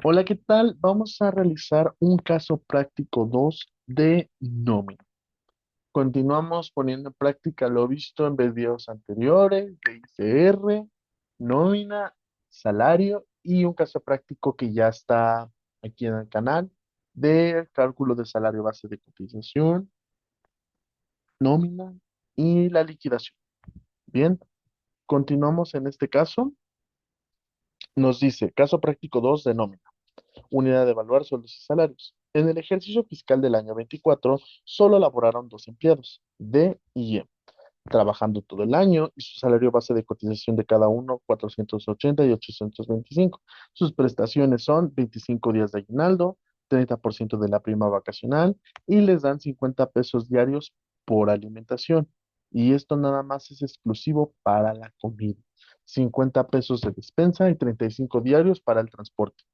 Hola, ¿qué tal? Vamos a realizar un caso práctico 2 de nómina. Continuamos poniendo en práctica lo visto en videos anteriores de ICR, nómina, salario y un caso práctico que ya está aquí en el canal de cálculo de salario base de cotización, nómina y la liquidación. Bien, continuamos en este caso. Nos dice, caso práctico 2 de nómina. Unidad de evaluar sueldos y salarios. En el ejercicio fiscal del año 24, solo laboraron dos empleados, D y E, trabajando todo el año y su salario base de cotización de cada uno, 480 y 825. Sus prestaciones son 25 días de aguinaldo, 30% de la prima vacacional y les dan 50 pesos diarios por alimentación. Y esto nada más es exclusivo para la comida. 50 pesos de despensa y 35 diarios para el transporte.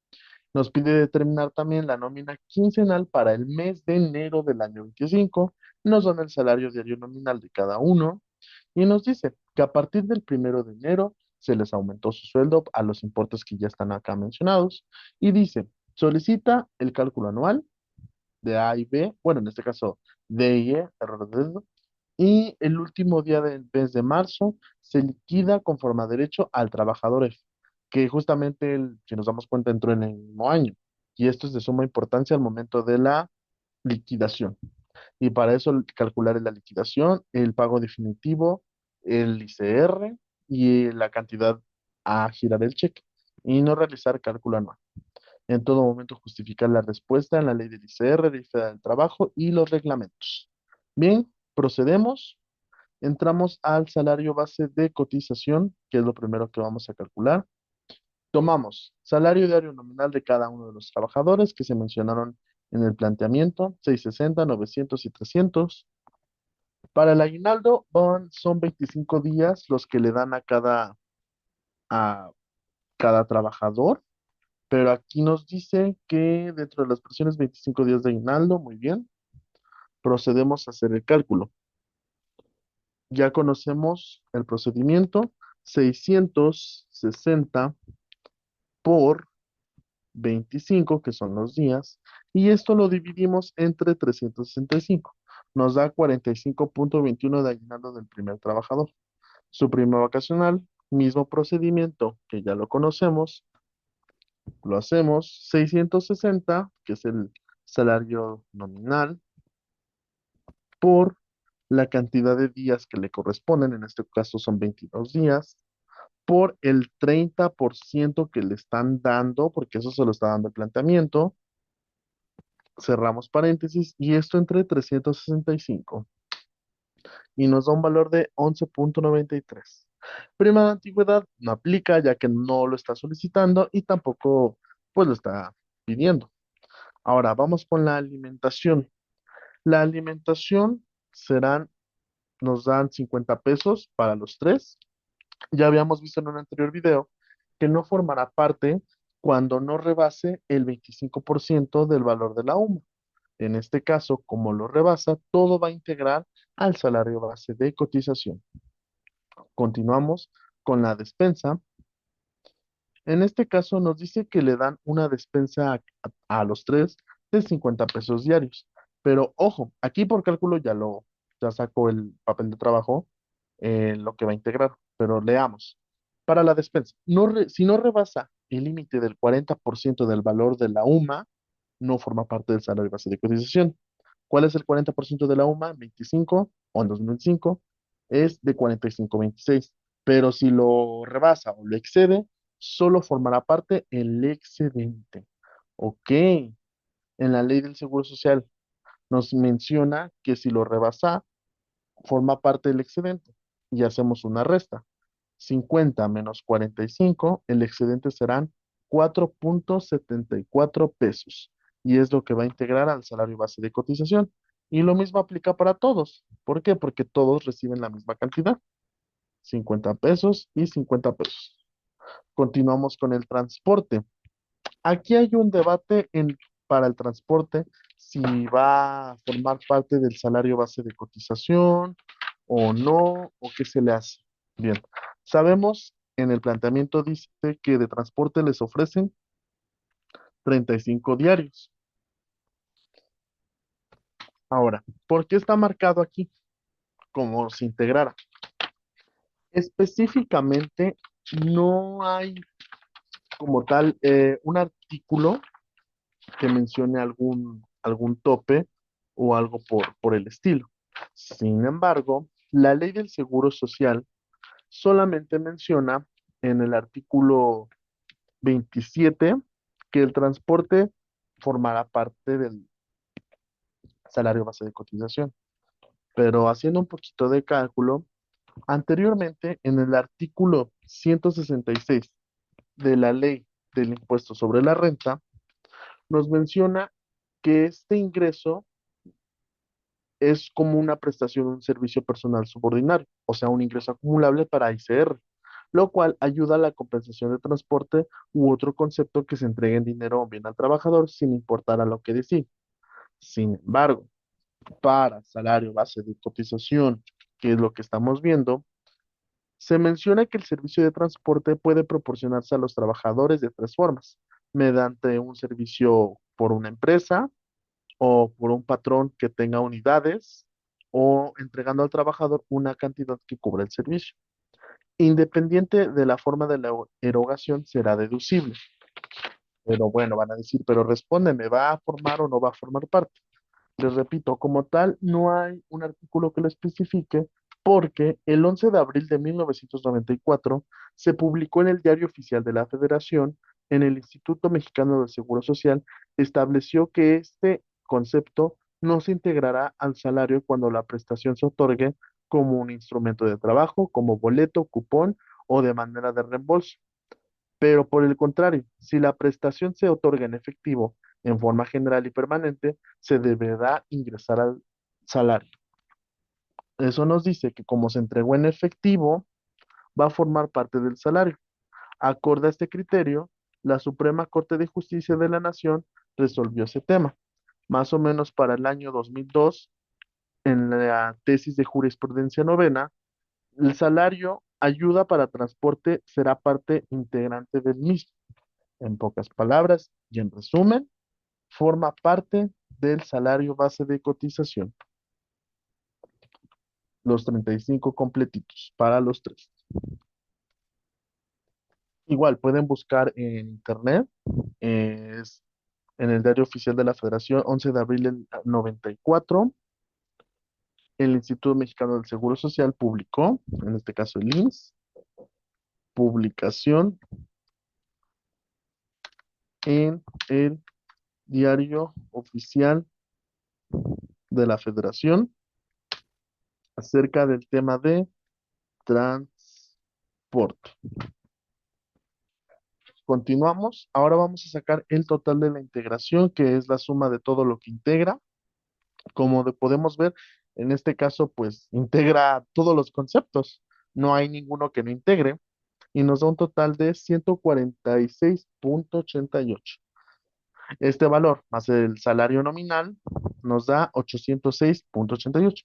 Nos pide determinar también la nómina quincenal para el mes de enero del año 25. Nos dan el salario diario nominal de cada uno y nos dice que a partir del 1 de enero se les aumentó su sueldo a los importes que ya están acá mencionados y dice, solicita el cálculo anual de A y B, bueno, en este caso D y E, error de dedo, y el último día del mes de marzo se liquida conforme a derecho al trabajador F, que justamente, si nos damos cuenta, entró en el mismo año. Y esto es de suma importancia al momento de la liquidación. Y para eso calcular la liquidación, el pago definitivo, el ICR y la cantidad a girar el cheque. Y no realizar cálculo anual. En todo momento justificar la respuesta en la ley del ICR, ley federal del trabajo y los reglamentos. Bien, procedemos. Entramos al salario base de cotización, que es lo primero que vamos a calcular. Tomamos salario diario nominal de cada uno de los trabajadores que se mencionaron en el planteamiento, 660, 900 y 300. Para el aguinaldo son 25 días los que le dan a cada trabajador, pero aquí nos dice que dentro de las presiones 25 días de aguinaldo, muy bien, procedemos a hacer el cálculo. Ya conocemos el procedimiento, 660 por 25, que son los días, y esto lo dividimos entre 365. Nos da 45.21 de aguinaldo del primer trabajador. Su prima vacacional, mismo procedimiento que ya lo conocemos, lo hacemos 660, que es el salario nominal, por la cantidad de días que le corresponden, en este caso son 22 días, por el 30% que le están dando, porque eso se lo está dando el planteamiento, cerramos paréntesis, y esto entre 365, y nos da un valor de 11.93. Prima de antigüedad no aplica ya que no lo está solicitando y tampoco pues lo está pidiendo. Ahora vamos con la alimentación. La alimentación serán, nos dan 50 pesos para los tres. Ya habíamos visto en un anterior video que no formará parte cuando no rebase el 25% del valor de la UMA. En este caso, como lo rebasa, todo va a integrar al salario base de cotización. Continuamos con la despensa. En este caso nos dice que le dan una despensa a los tres de 50 pesos diarios. Pero ojo, aquí por cálculo ya sacó el papel de trabajo, lo que va a integrar. Pero leamos. Para la despensa, si no rebasa el límite del 40% del valor de la UMA, no forma parte del salario base de cotización. ¿Cuál es el 40% de la UMA? 25 o en 2025 es de 45.26. Pero si lo rebasa o lo excede, solo formará parte el excedente. Ok, en la ley del Seguro Social nos menciona que si lo rebasa, forma parte del excedente y hacemos una resta. 50 menos 45, el excedente serán 4.74 pesos y es lo que va a integrar al salario base de cotización. Y lo mismo aplica para todos. ¿Por qué? Porque todos reciben la misma cantidad, 50 pesos y 50 pesos. Continuamos con el transporte. Aquí hay un debate para el transporte si va a formar parte del salario base de cotización o no, o qué se le hace. Bien, sabemos en el planteamiento dice que de transporte les ofrecen 35 diarios. Ahora, ¿por qué está marcado aquí como se integrara? Específicamente, no hay como tal un artículo que mencione algún tope o algo por el estilo. Sin embargo, la ley del Seguro Social solamente menciona en el artículo 27 que el transporte formará parte del salario base de cotización. Pero haciendo un poquito de cálculo, anteriormente en el artículo 166 de la ley del impuesto sobre la renta, nos menciona que este ingreso es como una prestación de un servicio personal subordinado, o sea, un ingreso acumulable para ICR, lo cual ayuda a la compensación de transporte u otro concepto que se entregue en dinero o bien al trabajador sin importar a lo que decide. Sin embargo, para salario base de cotización, que es lo que estamos viendo, se menciona que el servicio de transporte puede proporcionarse a los trabajadores de tres formas: mediante un servicio por una empresa, o por un patrón que tenga unidades, o entregando al trabajador una cantidad que cubra el servicio. Independiente de la forma de la erogación, será deducible. Pero bueno, van a decir, pero respóndeme, ¿va a formar o no va a formar parte? Les repito, como tal, no hay un artículo que lo especifique porque el 11 de abril de 1994 se publicó en el Diario Oficial de la Federación, en el Instituto Mexicano del Seguro Social, estableció que este concepto no se integrará al salario cuando la prestación se otorgue como un instrumento de trabajo, como boleto, cupón o de manera de reembolso. Pero por el contrario, si la prestación se otorga en efectivo, en forma general y permanente, se deberá ingresar al salario. Eso nos dice que como se entregó en efectivo, va a formar parte del salario. Acorde a este criterio, la Suprema Corte de Justicia de la Nación resolvió ese tema. Más o menos para el año 2002, en la tesis de jurisprudencia novena, el salario ayuda para transporte será parte integrante del mismo. En pocas palabras y en resumen, forma parte del salario base de cotización, los 35 completitos para los tres. Igual pueden buscar en internet, es en el Diario Oficial de la Federación, 11 de abril del 94, el Instituto Mexicano del Seguro Social publicó, en este caso el IMSS, publicación en el Diario Oficial de la Federación acerca del tema de transporte. Continuamos. Ahora vamos a sacar el total de la integración, que es la suma de todo lo que integra. Como podemos ver, en este caso, pues integra todos los conceptos. No hay ninguno que no integre y nos da un total de 146,88. Este valor más el salario nominal nos da 806,88.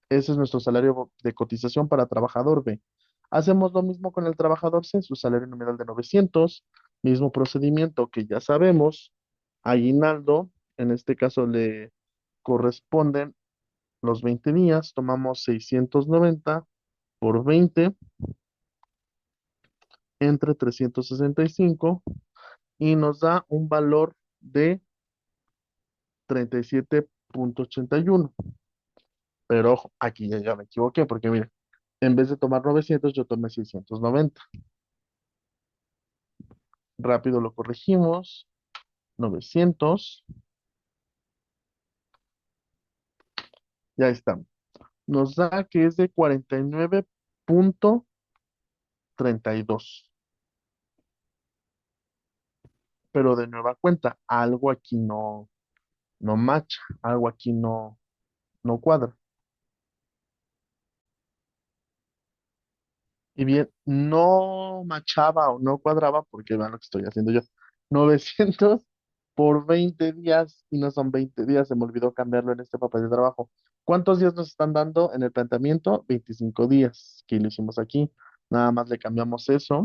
Ese es nuestro salario de cotización para trabajador B. Hacemos lo mismo con el trabajador C, su salario nominal de 900, mismo procedimiento que ya sabemos. Aguinaldo, en este caso le corresponden los 20 días, tomamos 690 por 20 entre 365 y nos da un valor de 37,81. Pero ojo, aquí ya me equivoqué porque mire, en vez de tomar 900 yo tomé 690. Rápido lo corregimos. 900, ya está. Nos da que es de 49,32. Pero de nueva cuenta, algo aquí no matcha, algo aquí no cuadra. Y bien, no machaba o no cuadraba, porque vean lo que estoy haciendo yo. 900 por 20 días, y no son 20 días, se me olvidó cambiarlo en este papel de trabajo. ¿Cuántos días nos están dando en el planteamiento? 25 días, que lo hicimos aquí. Nada más le cambiamos eso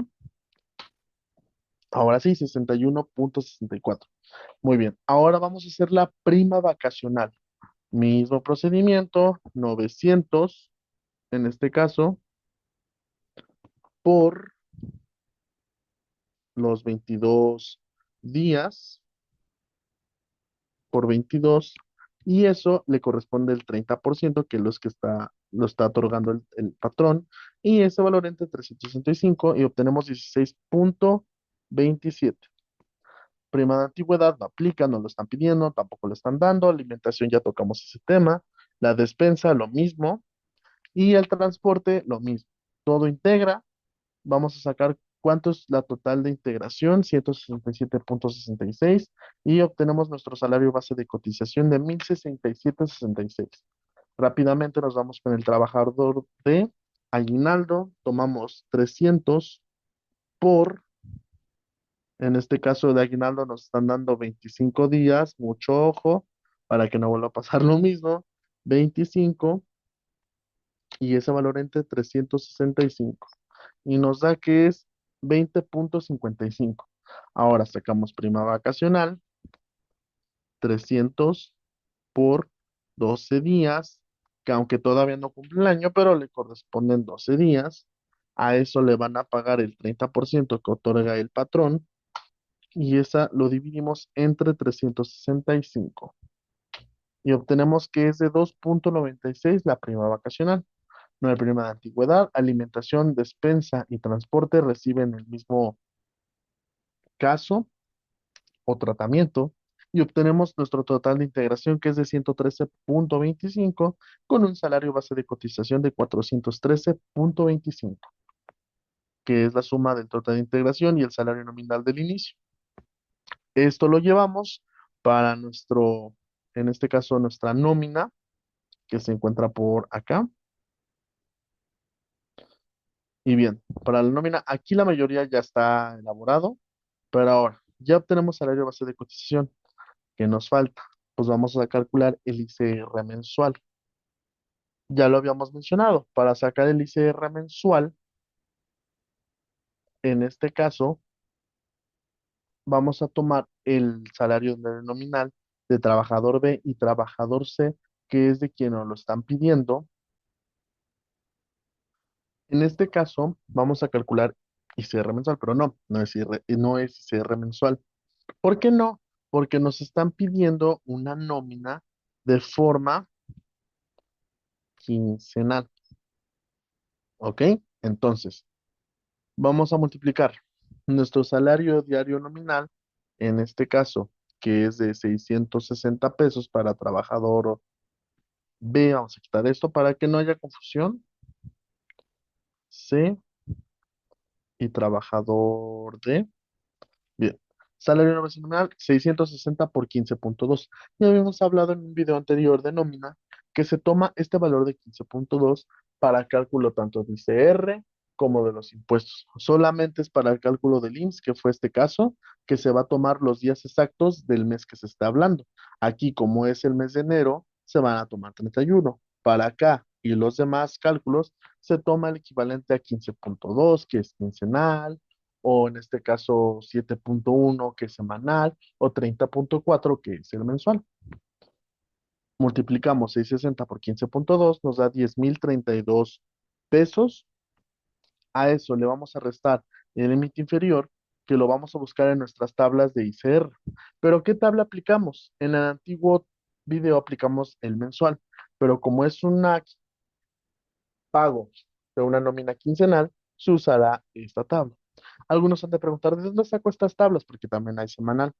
Ahora sí, 61,64. Muy bien. Ahora vamos a hacer la prima vacacional. Mismo procedimiento, 900 en este caso, por los 22 días, por 22, y eso le corresponde el 30%, que es los que lo está otorgando el patrón, y ese valor entre 365 y obtenemos 16,27. Prima de antigüedad no aplica, no lo están pidiendo, tampoco lo están dando. Alimentación ya tocamos ese tema. La despensa, lo mismo. Y el transporte, lo mismo. Todo integra. Vamos a sacar cuánto es la total de integración, 167,66. Y obtenemos nuestro salario base de cotización de 1,067,66. Rápidamente nos vamos con el trabajador de aguinaldo. Tomamos 300 por, en este caso de aguinaldo nos están dando 25 días, mucho ojo, para que no vuelva a pasar lo mismo. 25 y ese valor entre 365. Y nos da que es 20,55. Ahora sacamos prima vacacional, 300 por 12 días, que aunque todavía no cumple el año, pero le corresponden 12 días. A eso le van a pagar el 30% que otorga el patrón y esa lo dividimos entre 365 y obtenemos que es de 2,96 la prima vacacional. No hay prima de antigüedad, alimentación, despensa y transporte reciben el mismo caso o tratamiento y obtenemos nuestro total de integración que es de 113,25 con un salario base de cotización de 413,25, que es la suma del total de integración y el salario nominal del inicio. Esto lo llevamos para nuestro, en este caso, nuestra nómina, que se encuentra por acá. Y bien, para la nómina, aquí la mayoría ya está elaborado, pero ahora ya obtenemos salario base de cotización. ¿Qué nos falta? Pues vamos a calcular el ICR mensual. Ya lo habíamos mencionado, para sacar el ICR mensual, en este caso, vamos a tomar el salario nominal de trabajador B y trabajador C, que es de quien nos lo están pidiendo. En este caso, vamos a calcular ICR mensual, pero no es ICR mensual. ¿Por qué no? Porque nos están pidiendo una nómina de forma quincenal, ¿ok? Entonces, vamos a multiplicar nuestro salario diario nominal, en este caso, que es de 660 pesos para trabajador B, vamos a quitar esto para que no haya confusión, C y trabajador D. Bien. Salario nominal 660 por 15,2. Ya habíamos hablado en un video anterior de nómina que se toma este valor de 15,2 para cálculo tanto de ICR como de los impuestos. Solamente es para el cálculo del IMSS, que fue este caso, que se va a tomar los días exactos del mes que se está hablando. Aquí, como es el mes de enero, se van a tomar 31. Para acá y los demás cálculos, se toma el equivalente a 15,2, que es quincenal, o en este caso 7,1 que es semanal, o 30,4 que es el mensual. Multiplicamos 660 por 15,2, nos da 10,032 pesos. A eso le vamos a restar el límite inferior, que lo vamos a buscar en nuestras tablas de ICR. Pero ¿qué tabla aplicamos? En el antiguo video aplicamos el mensual, pero como es un pago de una nómina quincenal, se usará esta tabla. Algunos han de preguntar, ¿de dónde saco estas tablas? Porque también hay semanal.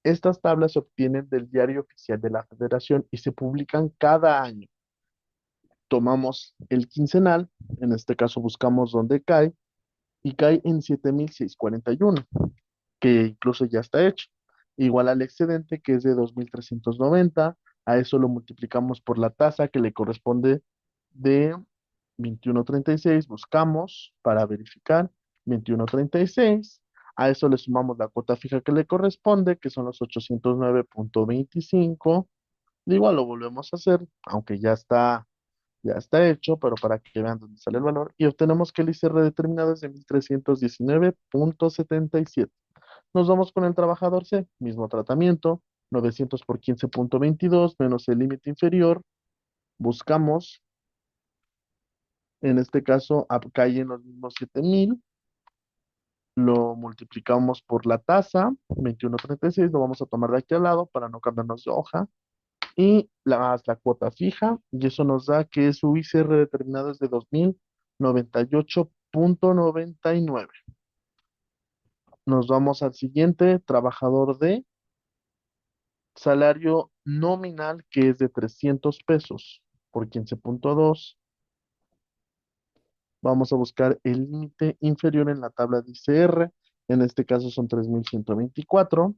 Estas tablas se obtienen del diario oficial de la Federación y se publican cada año. Tomamos el quincenal, en este caso buscamos dónde cae, y cae en 7,641, que incluso ya está hecho. Igual al excedente, que es de 2,390, a eso lo multiplicamos por la tasa que le corresponde de 21,36, buscamos para verificar 21,36, a eso le sumamos la cuota fija que le corresponde, que son los 809,25. Igual lo volvemos a hacer, aunque ya está hecho, pero para que vean dónde sale el valor, y obtenemos que el ICR determinado es de 1,319,77. Nos vamos con el trabajador C, mismo tratamiento, 900 por 15,22 menos el límite inferior, buscamos, en este caso, acá hay en los mismos 7,000, lo multiplicamos por la tasa, 21,36, lo vamos a tomar de aquí al lado para no cambiarnos de hoja, y más la cuota fija, y eso nos da que su ICR determinado es de 2,098,99. Nos vamos al siguiente, trabajador de salario nominal, que es de 300 pesos por 15,2. Vamos a buscar el límite inferior en la tabla de ICR, en este caso son 3,124.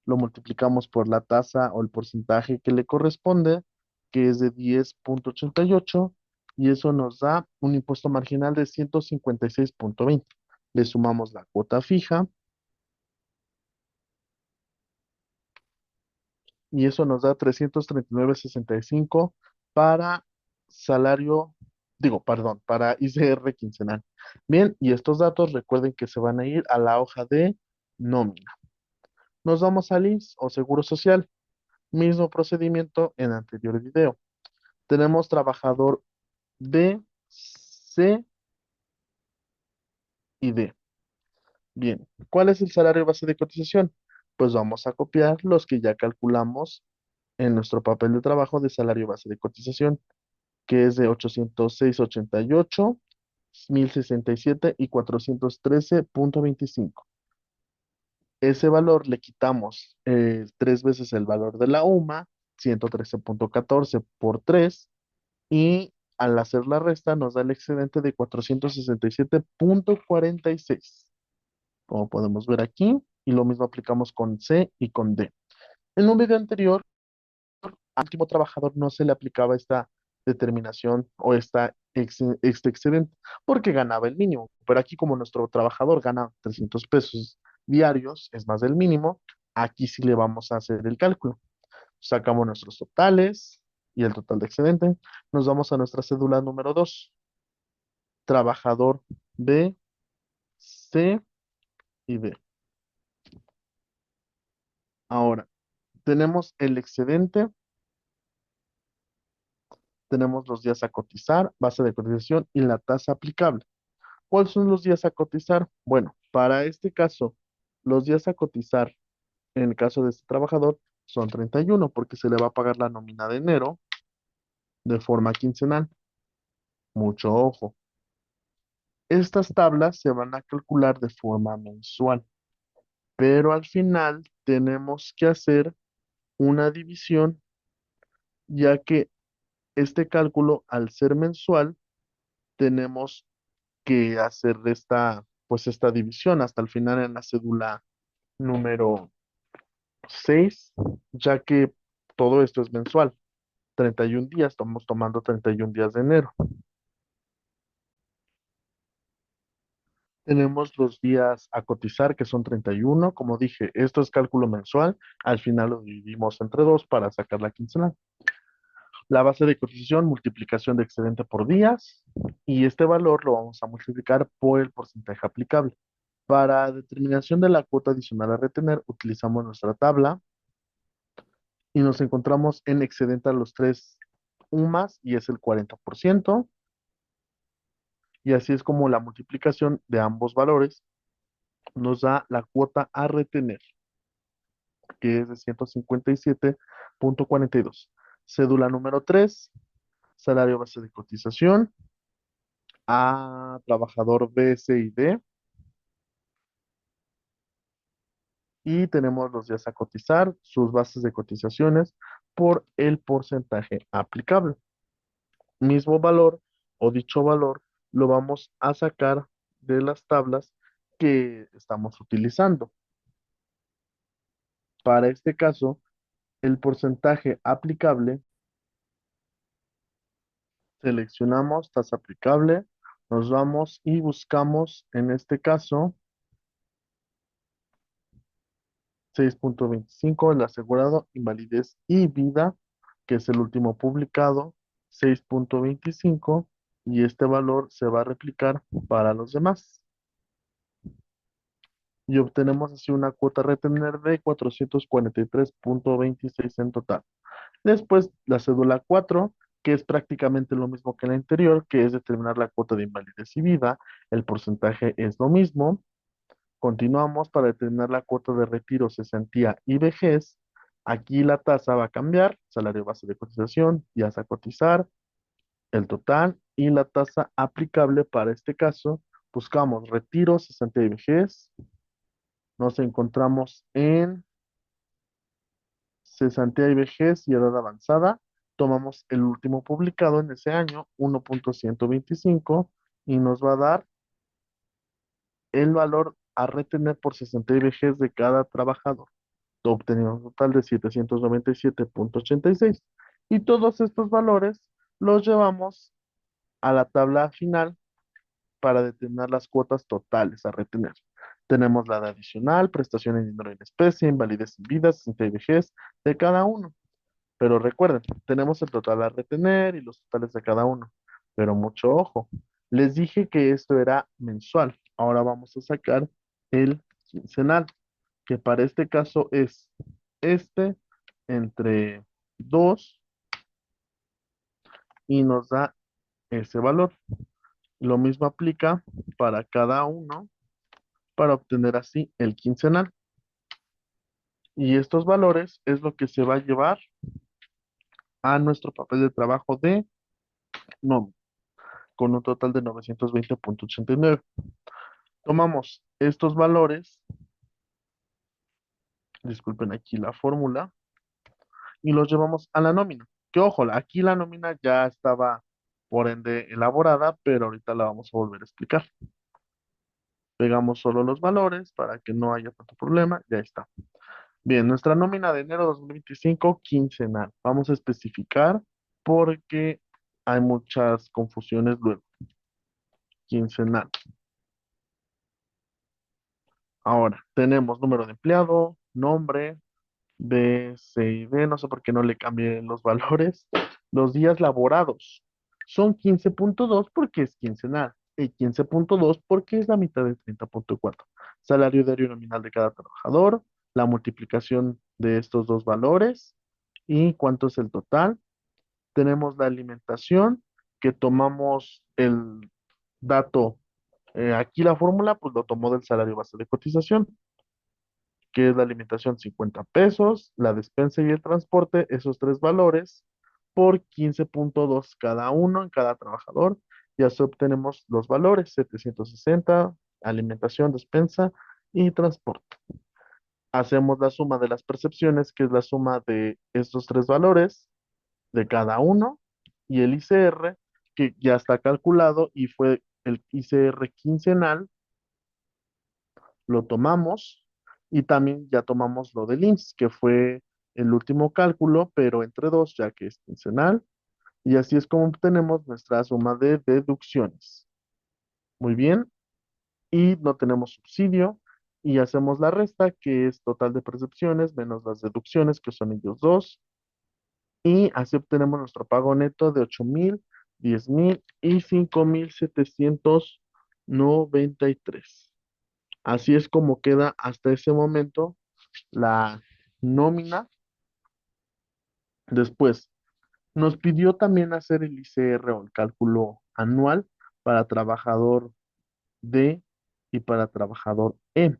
Lo multiplicamos por la tasa o el porcentaje que le corresponde, que es de 10,88, y eso nos da un impuesto marginal de 156,20. Le sumamos la cuota fija y eso nos da 339,65 para salario, digo, perdón, para ICR quincenal. Bien, y estos datos recuerden que se van a ir a la hoja de nómina. Nos vamos al IMSS o Seguro Social. Mismo procedimiento en anterior video. Tenemos trabajador B, C y D. Bien, ¿cuál es el salario base de cotización? Pues vamos a copiar los que ya calculamos en nuestro papel de trabajo de salario base de cotización, que es de 806,88, 1,067 y 413,25. Ese valor le quitamos tres veces el valor de la UMA, 113,14 por 3, y al hacer la resta nos da el excedente de 467,46, como podemos ver aquí, y lo mismo aplicamos con C y con D. En un video anterior, al último trabajador no se le aplicaba esta determinación o este excedente porque ganaba el mínimo, pero aquí como nuestro trabajador gana 300 pesos diarios, es más del mínimo, aquí sí le vamos a hacer el cálculo. Sacamos nuestros totales y el total de excedente. Nos vamos a nuestra cédula número 2. Trabajador B, C y D. Ahora, tenemos el excedente, tenemos los días a cotizar, base de cotización y la tasa aplicable. ¿Cuáles son los días a cotizar? Bueno, para este caso, los días a cotizar en el caso de este trabajador son 31 porque se le va a pagar la nómina de enero de forma quincenal. Mucho ojo. Estas tablas se van a calcular de forma mensual, pero al final tenemos que hacer una división, ya que este cálculo, al ser mensual, tenemos que hacer esta división hasta el final en la cédula número 6, ya que todo esto es mensual. 31 días, estamos tomando 31 días de enero. Tenemos los días a cotizar, que son 31. Como dije, esto es cálculo mensual. Al final lo dividimos entre dos para sacar la quincenal. La base de cotización, multiplicación de excedente por días. Y este valor lo vamos a multiplicar por el porcentaje aplicable. Para determinación de la cuota adicional a retener, utilizamos nuestra tabla y nos encontramos en excedente a los tres UMAS y es el 40%. Y así es como la multiplicación de ambos valores nos da la cuota a retener, que es de 157,42. Cédula número 3, salario base de cotización a trabajador B, C y D. Y tenemos los días a cotizar, sus bases de cotizaciones por el porcentaje aplicable. Mismo valor o dicho valor lo vamos a sacar de las tablas que estamos utilizando. Para este caso, el porcentaje aplicable, seleccionamos tasa aplicable, nos vamos y buscamos, en este caso, 6,25, el asegurado, invalidez y vida, que es el último publicado, 6,25, y este valor se va a replicar para los demás. y obtenemos así una cuota a retener de 443.26 en total. Después, la cédula 4, que es prácticamente lo mismo que la anterior, que es determinar la cuota de invalidez y vida. El porcentaje es lo mismo. Continuamos para determinar la cuota de retiro, cesantía y vejez. Aquí la tasa va a cambiar, salario base de cotización, días a cotizar, el total y la tasa aplicable para este caso. Buscamos retiro, cesantía y vejez. Nos encontramos en cesantía y vejez y edad avanzada. Tomamos el último publicado en ese año, 1.125, y nos va a dar el valor a retener por cesantía y vejez de cada trabajador. Obtenemos un total de 797.86. Y todos estos valores los llevamos a la tabla final para determinar las cuotas totales a retener. Tenemos la de adicional, prestación en dinero en especie, invalidez en vida, cesantía y vejez de cada uno. Pero recuerden, tenemos el total a retener y los totales de cada uno. Pero mucho ojo, les dije que esto era mensual. Ahora vamos a sacar el quincenal, que para este caso es este entre 2 y nos da ese valor. Lo mismo aplica para cada uno para obtener así el quincenal. Y estos valores es lo que se va a llevar a nuestro papel de trabajo de nómina, con un total de 920.89. Tomamos estos valores, disculpen aquí la fórmula, y los llevamos a la nómina. Que ojo, aquí la nómina ya estaba por ende elaborada, pero ahorita la vamos a volver a explicar. Pegamos solo los valores para que no haya tanto problema, ya está. Bien, nuestra nómina de enero 2025 quincenal. Vamos a especificar porque hay muchas confusiones luego. Quincenal. Ahora, tenemos número de empleado, nombre, B, C y D, no sé por qué no le cambié los valores. Los días laborados son 15.2 porque es quincenal y 15.2 porque es la mitad de 30.4. Salario diario nominal de cada trabajador, la multiplicación de estos dos valores y cuánto es el total. Tenemos la alimentación, que tomamos el dato, aquí la fórmula, pues lo tomó del salario base de cotización, que es la alimentación 50 pesos, la despensa y el transporte, esos tres valores, por 15.2 cada uno en cada trabajador. Ya así obtenemos los valores, 760, alimentación, despensa y transporte. Hacemos la suma de las percepciones, que es la suma de estos tres valores de cada uno, y el ICR, que ya está calculado y fue el ICR quincenal, lo tomamos y también ya tomamos lo del IMSS, que fue el último cálculo, pero entre dos, ya que es quincenal, y así es como obtenemos nuestra suma de deducciones. Muy bien, y no tenemos subsidio, y hacemos la resta, que es total de percepciones menos las deducciones, que son ellos dos, y así obtenemos nuestro pago neto de 8,000, 10,000 y 5,793. Así es como queda hasta ese momento la nómina. Después, nos pidió también hacer el ICR o el cálculo anual para trabajador D y para trabajador E.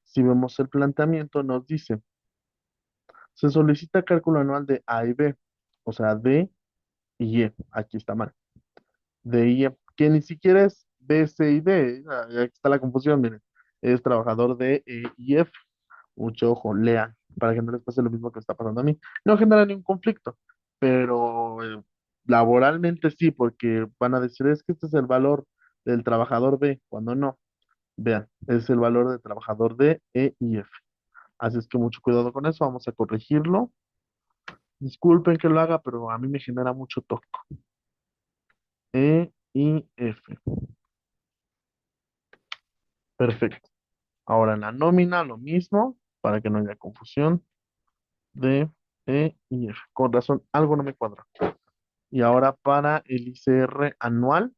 Si vemos el planteamiento, nos dice, se solicita cálculo anual de A y B, o sea, D y E. Aquí está mal. D y E, que ni siquiera es B, C y D. Aquí está la confusión, miren. Es trabajador D, E y F. Mucho ojo, lean, para que no les pase lo mismo que está pasando a mí. No genera ningún conflicto, pero laboralmente sí, porque van a decir, es que este es el valor del trabajador B, cuando no. Vean, es el valor del trabajador D, E y F. Así es que mucho cuidado con eso, vamos a corregirlo. Disculpen que lo haga, pero a mí me genera mucho toque. E y F. Perfecto. Ahora en la nómina lo mismo, para que no haya confusión. D, E y F. Con razón, algo no me cuadra. Y ahora para el ICR anual,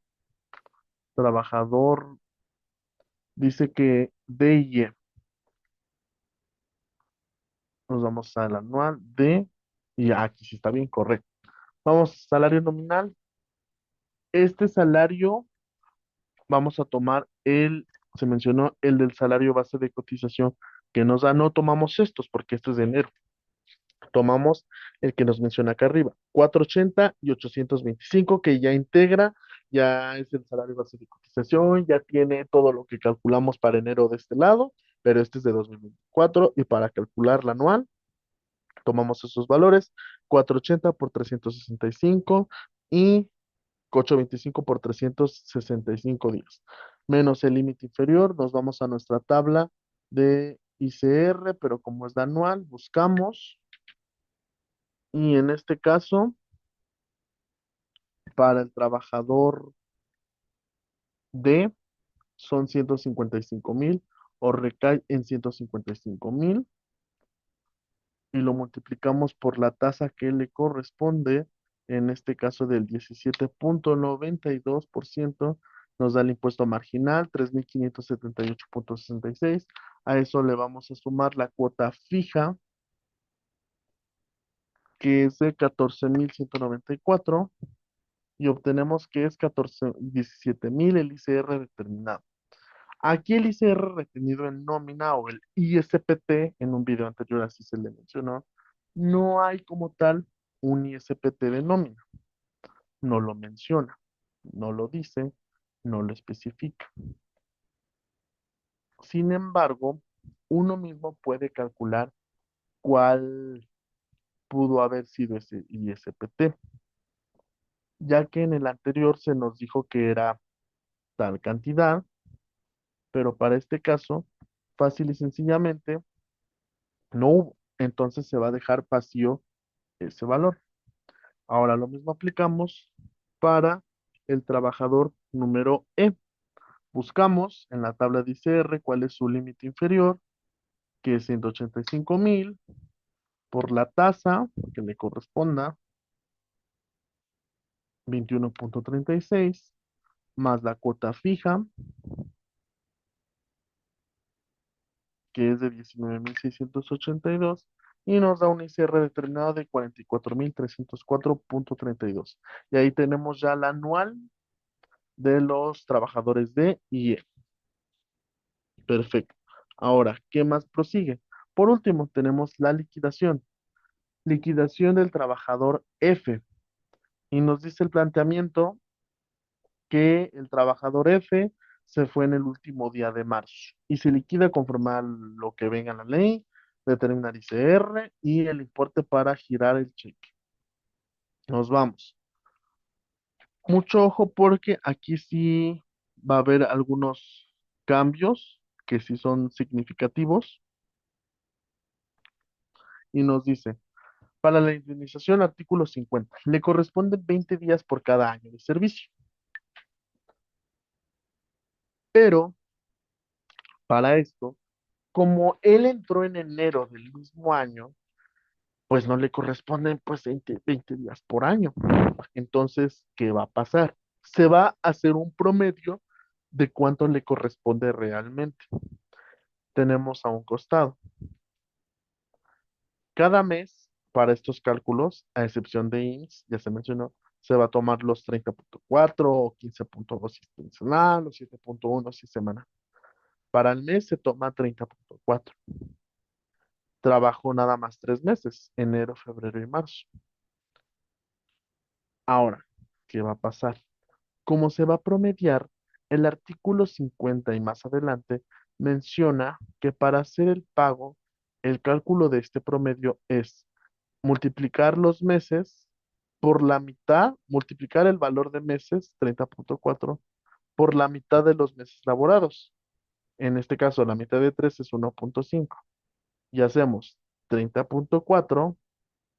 trabajador dice que D y E. Nos vamos al anual de, y aquí sí está bien, correcto. Vamos, salario nominal. Este salario, vamos a tomar se mencionó el del salario base de cotización que nos da, no tomamos estos porque esto es de enero. Tomamos el que nos menciona acá arriba, 480 y 825 que ya integra, ya es el salario base de cotización, ya tiene todo lo que calculamos para enero de este lado, pero este es de 2024 y para calcular la anual, tomamos esos valores, 480 por 365 y 825 por 365 días, menos el límite inferior, nos vamos a nuestra tabla de ICR, pero como es de anual, buscamos. Y en este caso, para el trabajador D son 155,000 o recae en 155,000 y lo multiplicamos por la tasa que le corresponde, en este caso del 17,92%, nos da el impuesto marginal 3,578,66. A eso le vamos a sumar la cuota fija, que es de 14,194 y obtenemos que es 17,000 el ICR determinado. Aquí el ICR retenido en nómina o el ISPT, en un video anterior así se le mencionó, no hay como tal un ISPT de nómina, no lo menciona, no lo dice, no lo especifica. Sin embargo, uno mismo puede calcular cuál pudo haber sido ese ISPT, ya que en el anterior se nos dijo que era tal cantidad, pero para este caso, fácil y sencillamente, no hubo. Entonces se va a dejar vacío ese valor. Ahora lo mismo aplicamos para el trabajador número E. Buscamos en la tabla de ICR cuál es su límite inferior, que es 185,000, por la tasa que le corresponda, 21,36, más la cuota fija, que es de 19,682 y nos da un ICR determinado de 44,304,32. Y ahí tenemos ya la anual de los trabajadores D y E. Perfecto. Ahora, ¿qué más prosigue? Por último, tenemos la liquidación. Liquidación del trabajador F. Y nos dice el planteamiento que el trabajador F se fue en el último día de marzo y se liquida conforme a lo que venga en la ley, determinar ICR y el importe para girar el cheque. Nos vamos. Mucho ojo porque aquí sí va a haber algunos cambios que sí son significativos y nos dice, para la indemnización, artículo 50, le corresponden 20 días por cada año de servicio, pero para esto, como él entró en enero del mismo año, pues no le corresponden pues 20 días por año. Entonces, ¿qué va a pasar? Se va a hacer un promedio de cuánto le corresponde realmente. Tenemos a un costado. Cada mes, para estos cálculos, a excepción de IMSS, ya se mencionó, se va a tomar los 30,4 o 15,2 si es quincenal o 7,1 si es semanal. Para el mes se toma 30,4. Trabajo nada más 3 meses, enero, febrero y marzo. Ahora, ¿qué va a pasar? Como se va a promediar, el artículo 50 y más adelante menciona que para hacer el pago, el cálculo de este promedio es multiplicar los meses por la mitad, multiplicar el valor de meses, 30,4, por la mitad de los meses laborados. En este caso, la mitad de 3 es 1,5. Y hacemos 30,4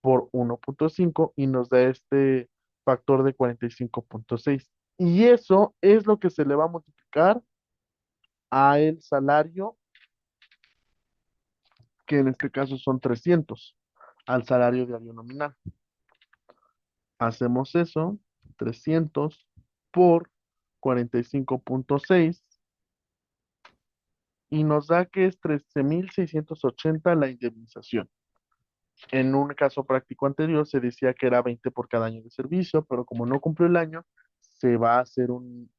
por 1,5 y nos da este factor de 45,6. Y eso es lo que se le va a multiplicar a el salario, que en este caso son 300, al salario diario nominal. Hacemos eso, 300 por 45,6 y nos da que es 13,680 la indemnización. En un caso práctico anterior se decía que era 20 por cada año de servicio, pero como no cumplió el año, se va a hacer un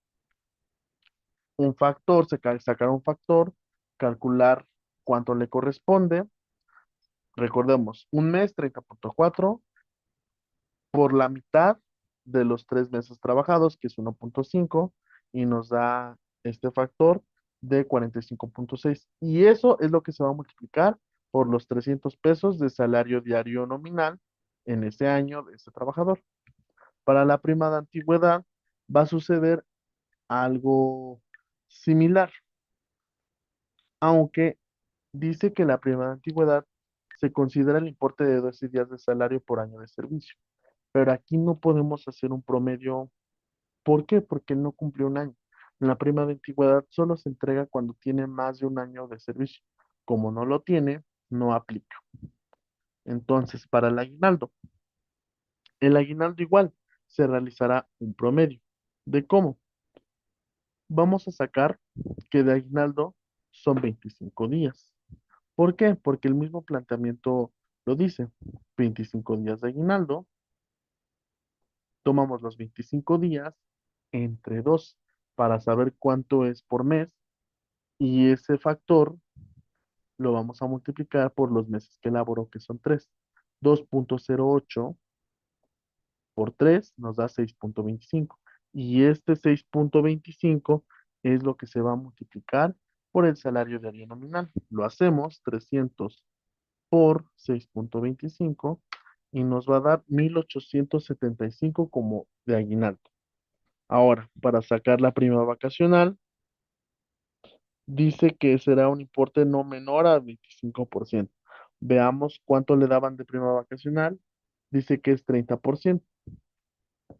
factor, sacar un factor, calcular cuánto le corresponde. Recordemos, un mes 30.4 por la mitad de los 3 meses trabajados, que es 1.5, y nos da este factor de 45.6. Y eso es lo que se va a multiplicar por los 300 pesos de salario diario nominal en ese año de ese trabajador. Para la prima de antigüedad va a suceder algo similar, aunque dice que la prima de antigüedad se considera el importe de 12 días de salario por año de servicio. Pero aquí no podemos hacer un promedio. ¿Por qué? Porque no cumplió un año. La prima de antigüedad solo se entrega cuando tiene más de un año de servicio. Como no lo tiene, no aplica. Entonces, para el aguinaldo igual se realizará un promedio. ¿De cómo? Vamos a sacar que de aguinaldo son 25 días. ¿Por qué? Porque el mismo planteamiento lo dice. 25 días de aguinaldo, tomamos los 25 días entre 2 para saber cuánto es por mes y ese factor lo vamos a multiplicar por los meses que elaboró, que son 3. 2.08 por 3 nos da 6.25. Y este 6.25 es lo que se va a multiplicar por el salario diario nominal. Lo hacemos 300 por 6.25 y nos va a dar 1875 como de aguinaldo. Ahora, para sacar la prima vacacional, dice que será un importe no menor al 25%. Veamos cuánto le daban de prima vacacional. Dice que es 30%.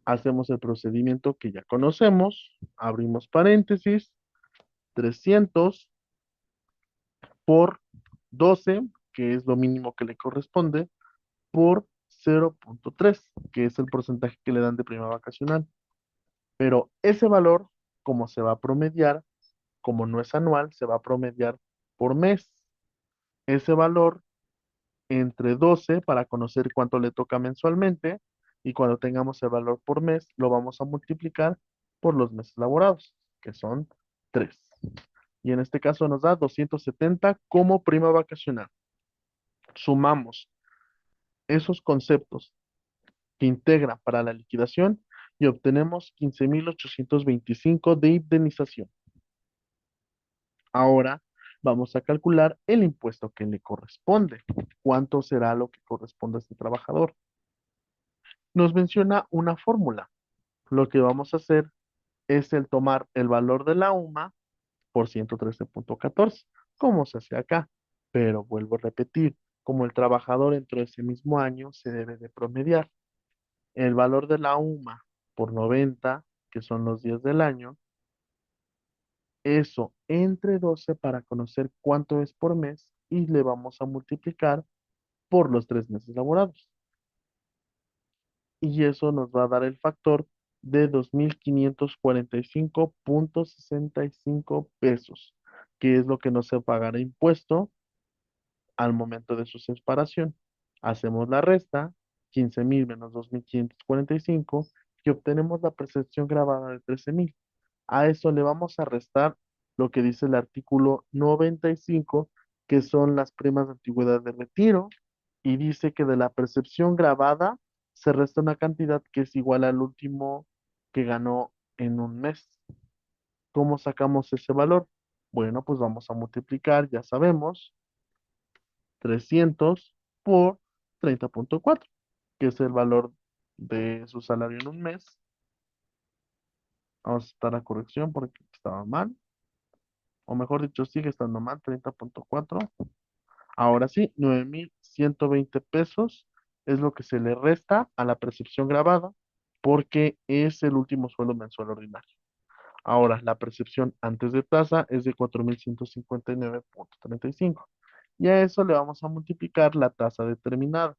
Hacemos el procedimiento que ya conocemos. Abrimos paréntesis. 300 por 12, que es lo mínimo que le corresponde, por 0.3, que es el porcentaje que le dan de prima vacacional. Pero ese valor, como se va a promediar, como no es anual, se va a promediar por mes. Ese valor entre 12 para conocer cuánto le toca mensualmente y cuando tengamos el valor por mes lo vamos a multiplicar por los meses laborados, que son 3. Y en este caso nos da 270 como prima vacacional. Sumamos esos conceptos que integran para la liquidación y obtenemos 15.825 de indemnización. Ahora vamos a calcular el impuesto que le corresponde. ¿Cuánto será lo que corresponde a este trabajador? Nos menciona una fórmula. Lo que vamos a hacer es el tomar el valor de la UMA por 113.14, como se hace acá. Pero vuelvo a repetir, como el trabajador entró ese mismo año, se debe de promediar. El valor de la UMA por 90, que son los días del año, eso entre 12 para conocer cuánto es por mes y le vamos a multiplicar por los 3 meses laborados. Y eso nos va a dar el factor de 2.545.65 pesos, que es lo que no se pagará impuesto al momento de su separación. Hacemos la resta, 15.000 menos 2.545, y obtenemos la percepción grabada de 13.000. A eso le vamos a restar lo que dice el artículo 95, que son las primas de antigüedad de retiro, y dice que de la percepción grabada se resta una cantidad que es igual al último que ganó en un mes. ¿Cómo sacamos ese valor? Bueno, pues vamos a multiplicar, ya sabemos, 300 por 30.4, que es el valor de su salario en un mes. Vamos a estar a corrección porque estaba mal, o mejor dicho, sigue estando mal, 30.4. Ahora sí, 9.120 pesos es lo que se le resta a la percepción grabada porque es el último sueldo mensual ordinario. Ahora, la percepción antes de tasa es de 4.159.35. Y a eso le vamos a multiplicar la tasa determinada,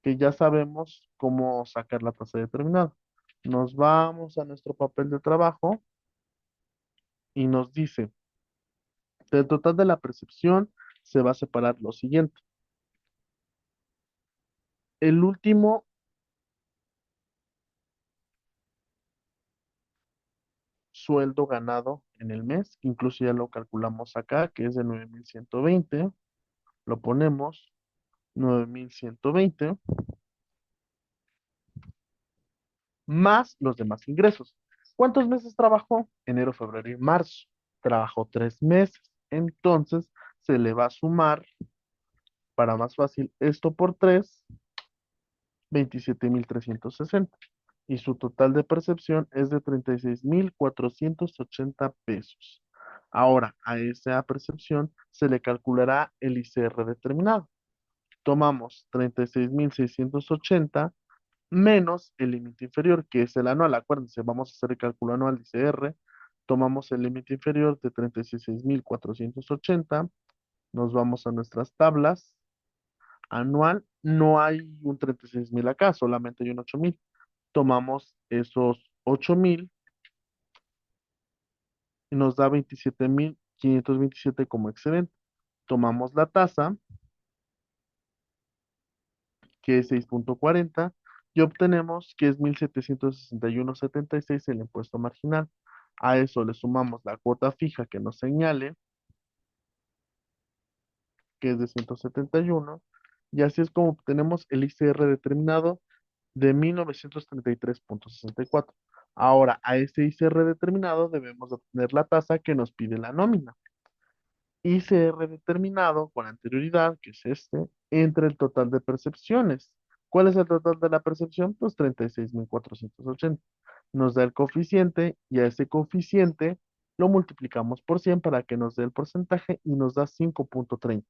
que ya sabemos cómo sacar la tasa determinada. Nos vamos a nuestro papel de trabajo y nos dice, del total de la percepción se va a separar lo siguiente. El último sueldo ganado en el mes, que incluso ya lo calculamos acá, que es de 9,120, lo ponemos 9,120 más los demás ingresos. ¿Cuántos meses trabajó? Enero, febrero y marzo. Trabajó 3 meses. Entonces se le va a sumar, para más fácil, esto por 3, 27,360. Y su total de percepción es de 36,480 pesos. Ahora, a esa percepción se le calculará el ICR determinado. Tomamos 36,680 menos el límite inferior, que es el anual. Acuérdense, vamos a hacer el cálculo anual de ICR. Tomamos el límite inferior de 36,480. Nos vamos a nuestras tablas. Anual, no hay un 36,000 acá, solamente hay un 8,000. Tomamos esos 8,000 y nos da 27,527 como excedente. Tomamos la tasa, que es 6,40, y obtenemos que es 1,761,76 el impuesto marginal. A eso le sumamos la cuota fija que nos señale, que es de 171, y así es como obtenemos el ICR determinado de 1,933,64. Ahora, a ese ICR determinado debemos obtener la tasa que nos pide la nómina. ICR determinado con anterioridad, que es este, entre el total de percepciones. ¿Cuál es el total de la percepción? Pues 36,480. Nos da el coeficiente y a ese coeficiente lo multiplicamos por 100 para que nos dé el porcentaje y nos da 5,30.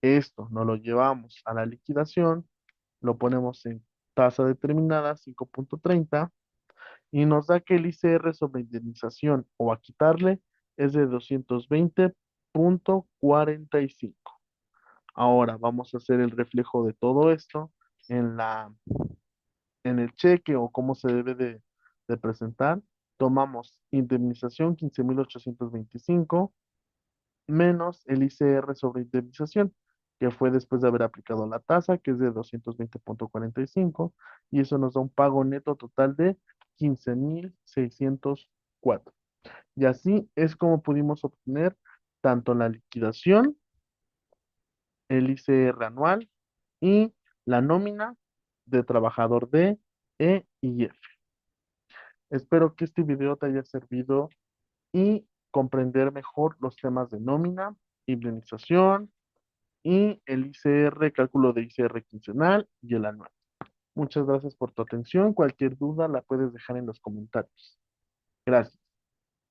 Esto nos lo llevamos a la liquidación, lo ponemos en tasa determinada 5,30 y nos da que el ICR sobre indemnización o a quitarle es de 220,45. Ahora vamos a hacer el reflejo de todo esto en en el cheque o cómo se debe de presentar. Tomamos indemnización 15,825 menos el ICR sobre indemnización, que fue después de haber aplicado la tasa, que es de 220,45, y eso nos da un pago neto total de 15,604. Y así es como pudimos obtener tanto la liquidación, el ICR anual y la nómina de trabajador D, E y F. Espero que este video te haya servido y comprender mejor los temas de nómina, indemnización y el ICR, cálculo de ICR quincenal y el anual. Muchas gracias por tu atención. Cualquier duda la puedes dejar en los comentarios. Gracias.